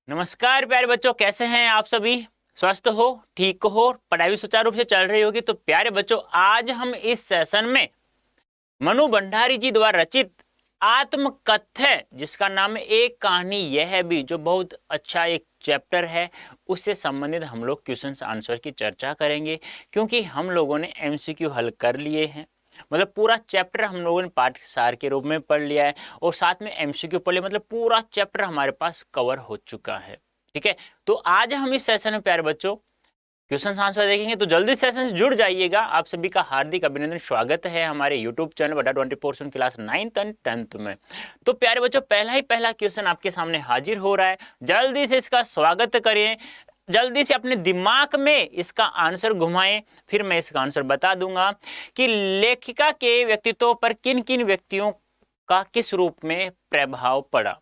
नमस्कार प्यारे बच्चों, कैसे हैं आप सभी? स्वस्थ हो, ठीक हो, पढ़ाई भी सुचारू रूप से चल रही होगी। तो प्यारे बच्चों, आज हम इस सेशन में मनु भंडारी जी द्वारा रचित आत्मकथ्य, जिसका नाम है एक कहानी यह है भी, जो बहुत अच्छा एक चैप्टर है, उससे संबंधित हम लोग क्वेश्चंस आंसर की चर्चा करेंगे। क्योंकि हम लोगों ने एमसीक्यू हल कर लिए हैं, मतलब पूरा चैप्टर हम लोगों ने पाठ सार के रूप में पढ़ लिया है और साथ में एमसीक्यू पढ़ लिया, मतलब पूरा चैप्टर हमारे पास कवर हो चुका है। ठीक है, तो आज हम इस सेशन में प्यारे बच्चों क्वेश्चन आंसर देखेंगे। तो जल्दी सेशन से जुड़ जाइएगा। आप सभी का हार्दिक अभिनंदन, स्वागत है हमारे यूट्यूब चैनल बटा 24 क्लास 9th एंड 10th में। तो प्यारे बच्चों, पहला क्वेश्चन आपके सामने हाजिर हो रहा है, जल्दी से इसका स्वागत करें, जल्दी से अपने दिमाग में इसका आंसर घुमाएं, फिर मैं इसका आंसर बता दूंगा कि लेखिका के व्यक्तित्व पर किन किन व्यक्तियों का किस रूप में प्रभाव पड़ा।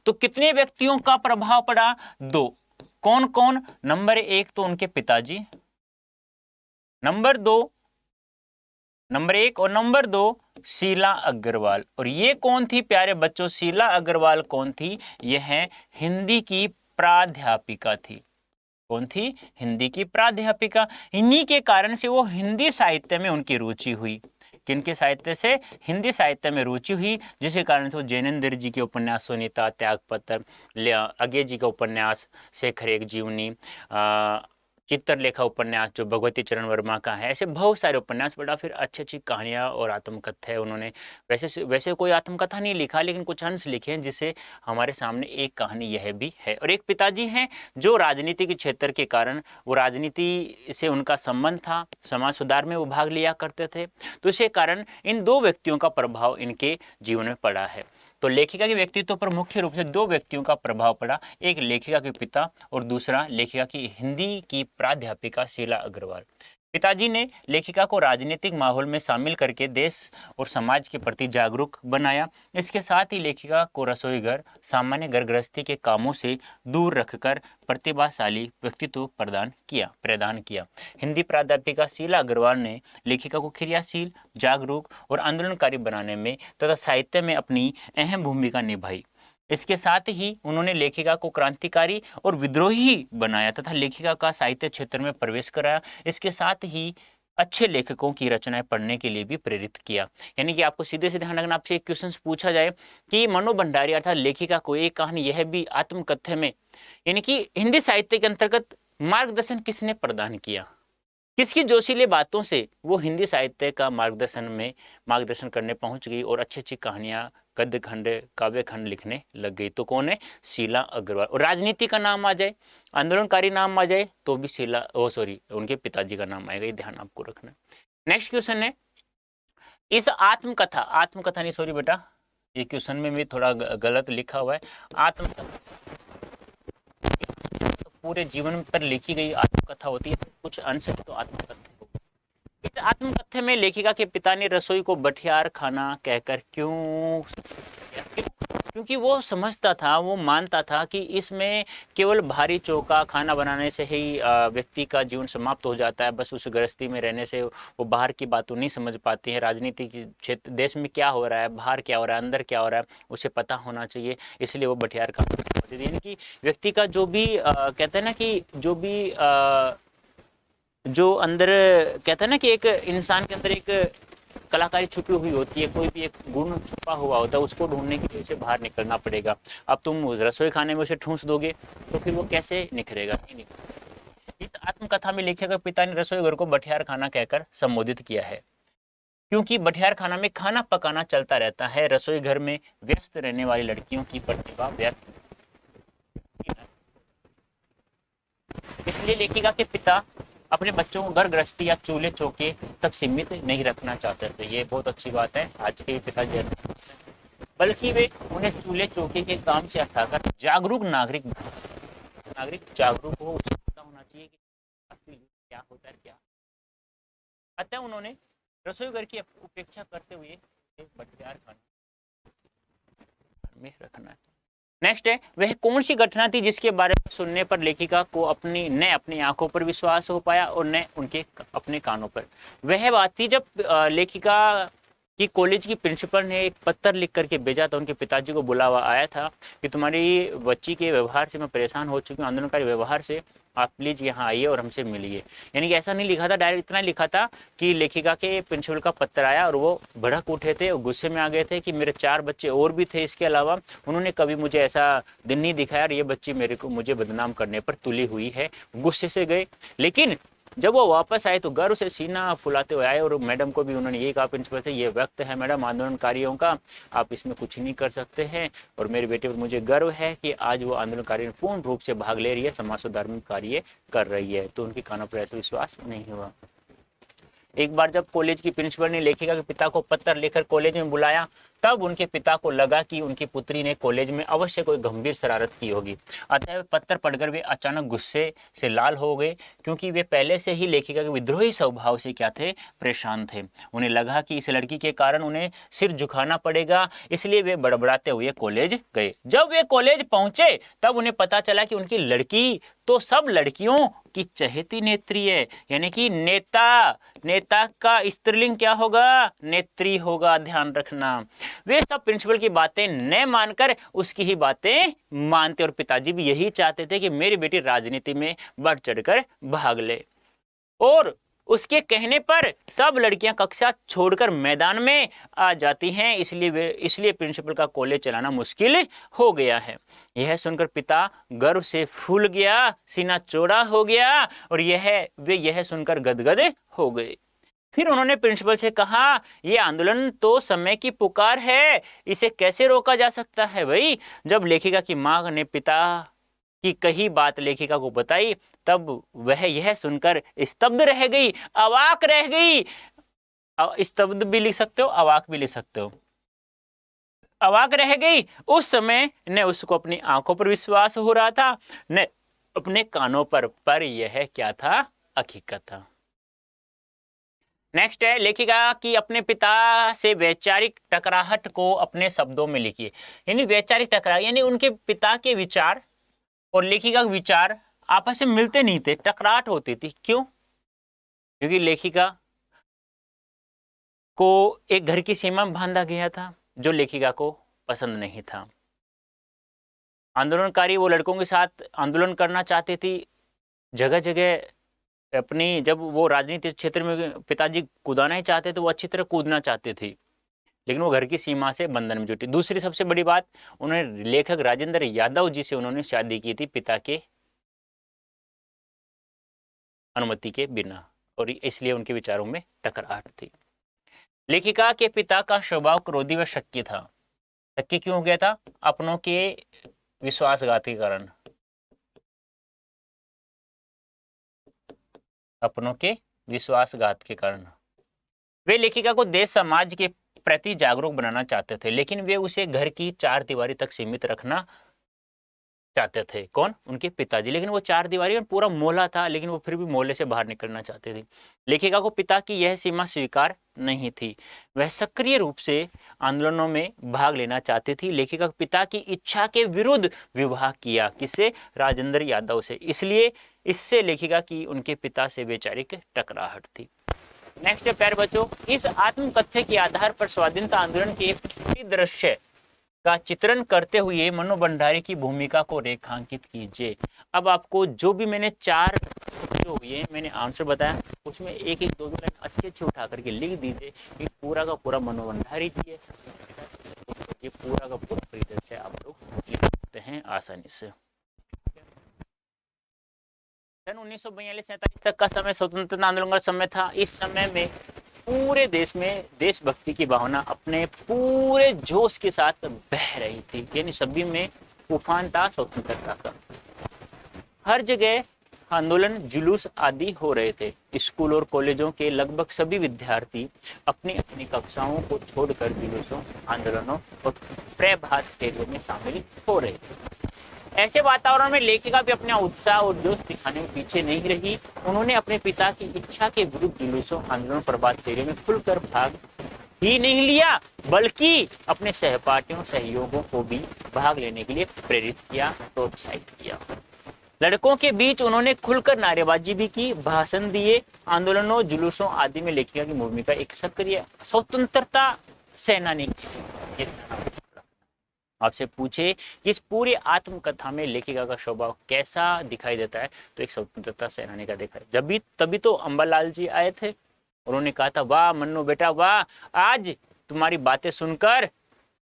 तो कितने व्यक्तियों का प्रभाव पड़ा? दो। कौन कौन? नंबर एक तो उनके पिताजी, नंबर एक और नंबर दो शीला अग्रवाल। और ये कौन थी प्यारे बच्चों? शीला अग्रवाल कौन थी? यह हिंदी की प्राध्यापिका थी। कौन थी? हिंदी की प्राध्यापिका। इन्हीं के कारण से वो हिंदी साहित्य में उनकी रुचि हुई। किनके साहित्य से? हिंदी साहित्य में रुचि हुई, जिसके कारण से वो जैनेन्द्र जी के उपन्यास सुनीता, त्यागपत्र, अज्ञे जी का उपन्यास शेखर एक जीवनी, चित्रलेखा उपन्यास जो भगवती चरण वर्मा का है, ऐसे बहुत सारे उपन्यास पढ़ा। फिर अच्छी अच्छी कहानियाँ और आत्मकथा है उन्होंने। वैसे कोई आत्मकथा नहीं लिखा, लेकिन कुछ अंश लिखे हैं, जिसे हमारे सामने एक कहानी यह भी है। और एक पिताजी हैं जो राजनीति के क्षेत्र के कारण, वो राजनीति से उनका संबंध था, समाज सुधार में वो भाग लिया करते थे, तो इसी कारण इन दो व्यक्तियों का प्रभाव इनके जीवन में पड़ा है। तो लेखिका के व्यक्तित्व पर मुख्य रूप से दो व्यक्तियों का प्रभाव पड़ा, एक लेखिका के पिता और दूसरा लेखिका की हिंदी की प्राध्यापिका शीला अग्रवाल। पिताजी ने लेखिका को राजनीतिक माहौल में शामिल करके देश और समाज के प्रति जागरूक बनाया। इसके साथ ही लेखिका को रसोई घर, सामान्य घर गृहस्थी के कामों से दूर रखकर प्रतिभाशाली व्यक्तित्व प्रदान किया। हिंदी प्राध्यापिका शीला अग्रवाल ने लेखिका को क्रियाशील, जागरूक और आंदोलनकारी बनाने में तथा साहित्य में अपनी अहम भूमिका निभाई। इसके साथ ही उन्होंने लेखिका को क्रांतिकारी और विद्रोही बनाया तथा लेखिका का साहित्य क्षेत्र में प्रवेश कराया। इसके साथ ही अच्छे लेखकों की रचनाएं पढ़ने के लिए भी प्रेरित किया। यानी कि आपको सीधे से ध्यान रखना, आपसे एक क्वेश्चन पूछा जाए कि मनु भंडारी अर्थात लेखिका को एक कहानी यह भी आत्मकथ्य में, यानी कि हिंदी साहित्य के अंतर्गत मार्गदर्शन किसने प्रदान किया? किसकी जोशीले बातों से वो हिंदी साहित्य का मार्गदर्शन करने पहुंच गई और अच्छी अच्छी कहानियां, गद्य खंड, काव्य खंड लिखने लग गई? तो कौन है? शीला अग्रवाल। और राजनीति का नाम आ जाए, आंदोलनकारी नाम आ जाए, तो भी उनके पिताजी का नाम आएगा। ये ध्यान आपको रखना है। नेक्स्ट क्वेश्चन है, इस आत्मकथा नहीं, सॉरी बेटा, ये क्वेश्चन में भी थोड़ा गलत लिखा हुआ है। आत्मकथा पूरे जीवन पर लिखी गई आत्मकथा होती है, कुछ अंश तो आत्मकथा होगी। इस आत्मकथा में लेखिका के पिता ने रसोई को बठियार खाना कहकर क्यों? क्योंकि वो समझता था, वो मानता था कि इसमें केवल भारी चौका खाना बनाने से ही व्यक्ति का जीवन समाप्त हो जाता है। बस उस गृहस्थी में रहने से वो बाहर की बातों नहीं समझ पाती है। राजनीति की क्षेत्र, देश में क्या हो रहा है, बाहर क्या हो रहा है, अंदर क्या हो रहा है, उसे पता होना चाहिए। इसलिए वो बठियार का, यानी कि व्यक्ति का जो भी कहते हैं ना कि जो अंदर कहते हैं ना कि एक इंसान के अंदर एक कलाकारी छुपी हुई होती है, कोई भी एक गुण छुपा हुआ होता है, उसको ढूंढने के लिए उसे बाहर निकलना पड़ेगा। अब तुम रसोई खाने में उसे ठूंस दोगे तो फिर वो कैसे निखरेगा? नहीं निखरेगा। इस आत्मकथा में लेखक के पिता ने रसोई घर को बठियार खाना कहकर संबोधित किया है, क्योंकि बठियार खाना में खाना पकाना चलता रहता है। रसोई घर में व्यस्त रहने वाली लड़कियों की प्रतिभा व्यर्थ, इसलिए लेखिका के पिता अपने बच्चों को घर गृहस्थी या चूल्हे चौके तक सीमित नहीं रखना चाहते थे। ये बहुत अच्छी बात है आज के पिताजी, बल्कि वे उन्हें चूल्हे चौके के काम से हटाकर जागरूक नागरिक जागरूक हो, उसे पता होना चाहिए कि क्या होता है क्या। अतः उन्होंने रसोई घर की उपेक्षा करते हुए बठियार खाना में रखना है। नेक्स्ट है, वह कौन सी घटना थी जिसके बारे में सुनने पर लेखिका को अपनी आंखों पर विश्वास हो पाया और न उनके अपने कानों पर? वह बात थी जब लेखिका कि कॉलेज की प्रिंसिपल ने एक पत्र लिख करके भेजा था, उनके पिताजी को बुलावा आया था कि तुम्हारी बच्ची के व्यवहार से मैं परेशान हो चुकी हूँ, आंदोलनकारी व्यवहार से, आप प्लीज यहाँ आइए और हमसे मिलिए। यानी कि ऐसा नहीं लिखा था डायरेक्ट, इतना लिखा था कि लेखिका के प्रिंसिपल का पत्र आया और वो भड़क उठे थे और गुस्से में आ गए थे कि मेरे 4 बच्चे और भी थे, इसके अलावा उन्होंने कभी मुझे ऐसा दिन नहीं दिखाया और ये बच्ची मुझे बदनाम करने पर तुली हुई है। गुस्से से गए, लेकिन जब वो वापस आए तो गर्व से सीना फुलाते हुए आए और मैडम को भी उन्होंने ये कहा, प्रिंसिपल से, ये वक्त है मैडम आंदोलनकारियों का, आप इसमें कुछ नहीं कर सकते हैं और मेरे बेटे पर मुझे गर्व है कि आज वो आंदोलनकारी पूर्ण रूप से भाग ले रही है, समाज सुधार कार्य कर रही है। तो उनके कानों पर ऐसा विश्वास नहीं हुआ। एक बार जब कॉलेज की प्रिंसिपल ने लेखिका के पिता को पत्र लेकर कॉलेज में बुलाया, तब उनके पिता को लगा कि उनकी पुत्री ने कॉलेज में अवश्य कोई गंभीर शरारत की होगी। अतः पत्र पढ़कर वे अचानक गुस्से से लाल हो गए, क्योंकि वे पहले से ही लेखिका के विद्रोही स्वभाव से क्या थे, परेशान थे। उन्हें लगा कि इस लड़की के कारण उन्हें सिर झुकाना पड़ेगा, इसलिए वे बड़बड़ाते हुए कॉलेज गए। जब वे कॉलेज पहुंचे तब उन्हें पता चला कि उनकी लड़की तो सब लड़कियों की चहेती नेत्री है, यानी कि नेता का स्त्रीलिंग क्या होगा, नेत्री होगा, ध्यान रखना। वे सब प्रिंसिपल की बातें न मानकर उसकी ही बातें मानते और पिताजी भी यही चाहते थे कि मेरी बेटी राजनीति में बढ़ चढ़कर भाग ले। और उसके कहने पर सब लड़कियां कक्षा छोड़कर मैदान में आ जाती हैं, इसलिए प्रिंसिपल का कॉलेज चलाना मुश्किल हो गया है। यह सुनकर पिता गर्व से फूल गया, सीना चौड़ा हो गया और वे यह सुनकर गदगद हो गए। फिर उन्होंने प्रिंसिपल से कहा, यह आंदोलन तो समय की पुकार है, इसे कैसे रोका जा सकता है भाई। जब लेखिका की मां ने पिता की कही बात लेखिका को बताई, तब वह यह सुनकर स्तब्ध रह गई, अवाक रह गई। स्तब्ध भी लिख सकते हो, अवाक भी लिख सकते हो। अवाक रह गई। उस समय न उसको अपनी आंखों पर विश्वास हो रहा था, न अपने कानों पर यह क्या था, हकीकत था। नेक्स्ट है, लेखिका की अपने पिता से वैचारिक टकराहट को अपने शब्दों में लिखिए। यानी वैचारिक टकराव, यानी उनके पिता के विचार और लेखिका के विचार आपस में मिलते नहीं थे, टकराहट होती थी। क्यों? क्योंकि लेखिका को एक घर की सीमा में बांधा गया था जो लेखिका को पसंद नहीं था। आंदोलनकारी वो लड़कों के साथ आंदोलन करना चाहते थी, जगह जगह अपनी, जब वो राजनीतिक क्षेत्र में पिताजी कूदाना ही चाहते थे, वो अच्छी तरह कूदना चाहते थे, लेकिन वो घर की सीमा से बंधन में जुटी। दूसरी सबसे बड़ी बात, उन्होंने लेखक राजेंद्र यादव जी से उन्होंने शादी की थी पिता के अनुमति के बिना, और इसलिए उनके विचारों में टकराहट थी। लेखिका के पिता का स्वभाव क्रोधी व शक्की था। शक्की क्यों हो गया था? अपनों के विश्वासघात के कारण, अपनों के विश्वासघात के कारण। वे लेखिका को देश समाज के प्रति जागरूक बनाना चाहते थे, लेकिन वे उसे घर की 4 दीवारी तक सीमित रखना चाहते थे। कौन? उनके पिताजी। लेकिन वो 4 दीवारी में पूरा मोहल्ला था, लेकिन वो फिर भी मोहल्ले से बाहर निकलना चाहते थे। लेखिका को पिता की यह सीमा स्वीकार नहीं थी। वह सक्रिय रूप से आंदोलनों में भाग लेना चाहती थी। लेखिका पिता की इच्छा के विरुद्ध विवाह किया। किससे? राजेंद्र यादव से। इसलिए इससे लेखिका की उनके पिता से वैचारिक टकराहट थी। नेक्स्ट है प्यारे बच्चों, इस आत्मकथ्य के आधार पर स्वाधीनता आंदोलन के एक दृश्य का चित्रण करते हुए मनु भंडारी की भूमिका को रेखांकित कीजिए। अब आपको जो भी मैंने 4 जो हुए मैंने आंसर बताया, उसमें एक एक दो लाइन अच्छे उठा करके लिख दीजिए कि पूरा का पूरा मनु भंडारी जी है, ये पूरा का पूरा परिदृश्य आप लोग लिख सकते हैं आसानी से। सन 1942-47 तक का समय स्वतंत्रता आंदोलन का समय था। इस समय में पूरे देश में देशभक्ति की भावना अपने पूरे जोश के साथ बह रही थी, यानी सभी में उफान था स्वतंत्रता का। हर जगह आंदोलन, जुलूस आदि हो रहे थे। स्कूल और कॉलेजों के लगभग सभी विद्यार्थी अपनी अपनी कक्षाओं को छोड़कर जुलूसों, आंदोलनों और प्रभात फेरियों में शामिल हो रहे थे। ऐसे वातावरण में लेखिका भी अपना उत्साह और जोश दिखाने में पीछे नहीं रही। उन्होंने अपने पिता की इच्छा के विरुद्ध जुलूसों, आंदोलन, प्रभात फेरियों में खुलकर भाग ही नहीं लिया, बल्कि अपने सहपाठियों, सहयोगियों को भी भाग लेने के लिए प्रेरित किया, प्रोत्साहित किया। लड़कों के बीच उन्होंने खुलकर नारेबाजी भी की, भाषण दिए। आंदोलनों, जुलूसों आदि में लेखिका की भूमिका एक सक्रिय स्वतंत्रता सेनानी की है। ये आपसे पूछे कि इस पूरी आत्मकथा में लेखिका का स्वभाव कैसा दिखाई देता है, तो एक स्वतंत्रता सेनानी का देखा है। जब भी तभी तो अंबालाल जी आए थे, उन्होंने कहा था वाह मन्नू बेटा वाह, आज तुम्हारी बातें सुनकर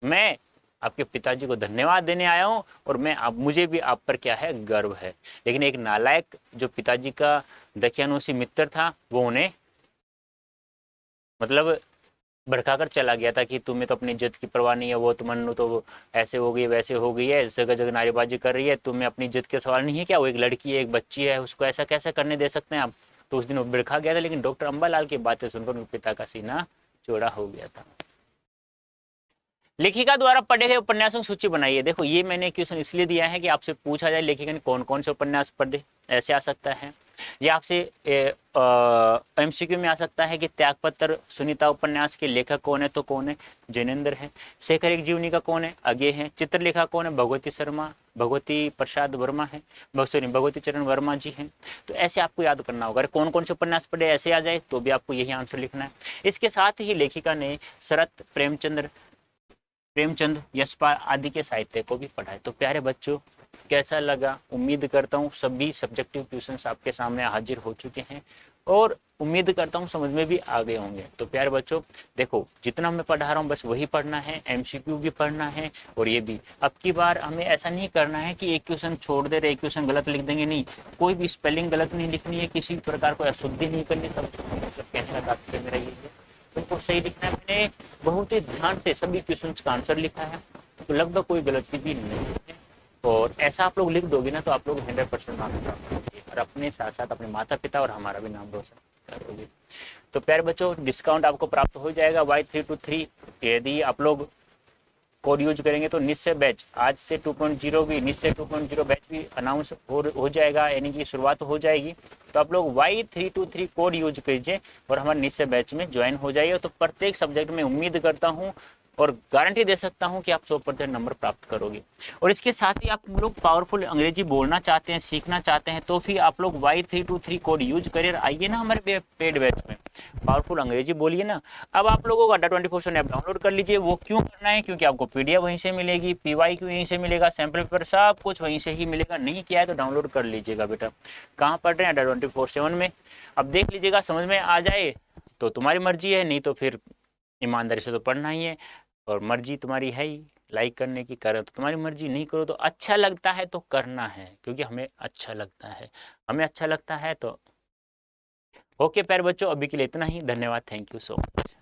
मैं आपके पिताजी को धन्यवाद देने आया हूँ, और मैं आप मुझे भी आप पर क्या है गर्व है। लेकिन एक नालायक जो पिताजी का दकियानूसी मित्र था, वो उन्हें मतलब भड़काकर चला गया था कि तुम्हें तो अपनी इज्जत की परवाह नहीं है, वो तो मन्नू तो ऐसे हो गई वैसे हो गई है, जगह जगह नारेबाजी कर रही है, तुम्हें अपनी इज्जत के सवाल नहीं है क्या, वो एक लड़की है एक बच्ची है, उसको ऐसा कैसे करने दे सकते हैं आप। तो उस दिन वो भड़का गया था, लेकिन डॉक्टर अंबालाल की बातें सुनकर उनके पिता का सीना चौड़ा हो गया था। लेखिका द्वारा पढ़े गए उपन्यासों की सूची बनाइए। देखो ये मैंने क्वेश्चन इसलिए दिया है कि आपसे पूछा जाए लेखिका ने कौन कौन से उपन्यास पढ़े, ऐसे आ सकता है। या आपसे एमसीक्यू में आ सकता है कि त्यागपत्र सुनीता उपन्यास के लेखक कौन है, तो कौन है, जैनेन्द्र है। शेखर एक जीवनी का कौन है, अज्ञे है। चित्रलेखा कौन है, भगवती शर्मा, भगवती प्रसाद वर्मा है, सॉरी भगवती चरण वर्मा जी हैं। तो ऐसे आपको याद करना होगा। कौन कौन से उपन्यास पढ़े ऐसे आ जाए तो भी आपको यही आंसर लिखना है। इसके साथ ही लेखिका ने शरत, प्रेमचंद, यशपाल आदि के साहित्य को भी पढ़ा है। तो प्यारे बच्चों कैसा लगा, उम्मीद करता हूँ सभी सब्जेक्टिव क्वेश्चंस आपके सामने हाजिर हो चुके हैं, और उम्मीद करता हूँ समझ में भी आ गए होंगे। तो प्यारे बच्चों देखो जितना मैं पढ़ा रहा हूँ बस वही पढ़ना है, एमसीक्यू भी पढ़ना है, और ये भी अब की बार हमें ऐसा नहीं करना है कि एक क्वेश्चन छोड़ दे रहे, एक क्वेश्चन गलत लिख देंगे, नहीं, कोई भी स्पेलिंग गलत नहीं लिखनी है, किसी भी प्रकार को अशुद्धि नहीं करनी। सब कहने का तात्पर्य मेरा ये है बिल्कुल सही लिखना है। मैंने बहुत ही ध्यान से सभी क्वेश्चन का आंसर लिखा है, तो लगभग कोई गलती भी नहीं है। और ऐसा आप लोग लिख दोगे ना तो आप लोग 100% मार्क्स प्राप्त करोगे, और अपने साथ साथ अपने माता पिता और हमारा भी नाम रोशन करोगे। तो प्यारे बच्चों डिस्काउंट आपको प्राप्त हो जाएगा Y323। यदि आप लोग कोड यूज करेंगे तो निश्चय बैच आज से 2.0 भी, निश्चय 2.0 बैच भी अनाउंस हो जाएगा, यानी कि शुरुआत हो जाएगी। तो आप लोग Y323 कोड यूज कीजिए और हमारे निश्चय बैच में ज्वाइन हो जाइए। तो प्रत्येक सब्जेक्ट में उम्मीद करता हूँ और गारंटी दे सकता हूं कि आप 100% नंबर प्राप्त करोगे। और इसके साथ ही आप लोग पावरफुल अंग्रेजी बोलना चाहते हैं, सीखना चाहते हैं, तो फिर आप लोग Y323 कोड यूज करिए, आइए ना हमारे पेड बैच में, पावरफुल अंग्रेजी बोलिए ना। अब आप लोगों को Adda24/7 ऐप डाउनलोड कर लीजिए। वो क्यों करना है, क्योंकि आपको पीडीएफ वहीं से मिलेगी, PYQ वहीं से मिलेगा, सैंपल पेपर सब कुछ वहीं से ही मिलेगा। नहीं किया है तो डाउनलोड कर लीजिएगा बेटा। कहाँ पढ़ रहे हैं, Adda24/7 में। अब देख लीजिएगा, समझ में आ जाए तो तुम्हारी मर्जी है, नहीं तो फिर ईमानदारी से तो पढ़ना ही है, और मर्जी तुम्हारी है ही लाइक करने की, करो तो तुम्हारी मर्जी, नहीं करो तो अच्छा लगता है तो करना है, क्योंकि हमें अच्छा लगता है, हमें अच्छा लगता है तो। ओके प्यारे बच्चों अभी के लिए इतना ही, धन्यवाद, थैंक यू सो मच।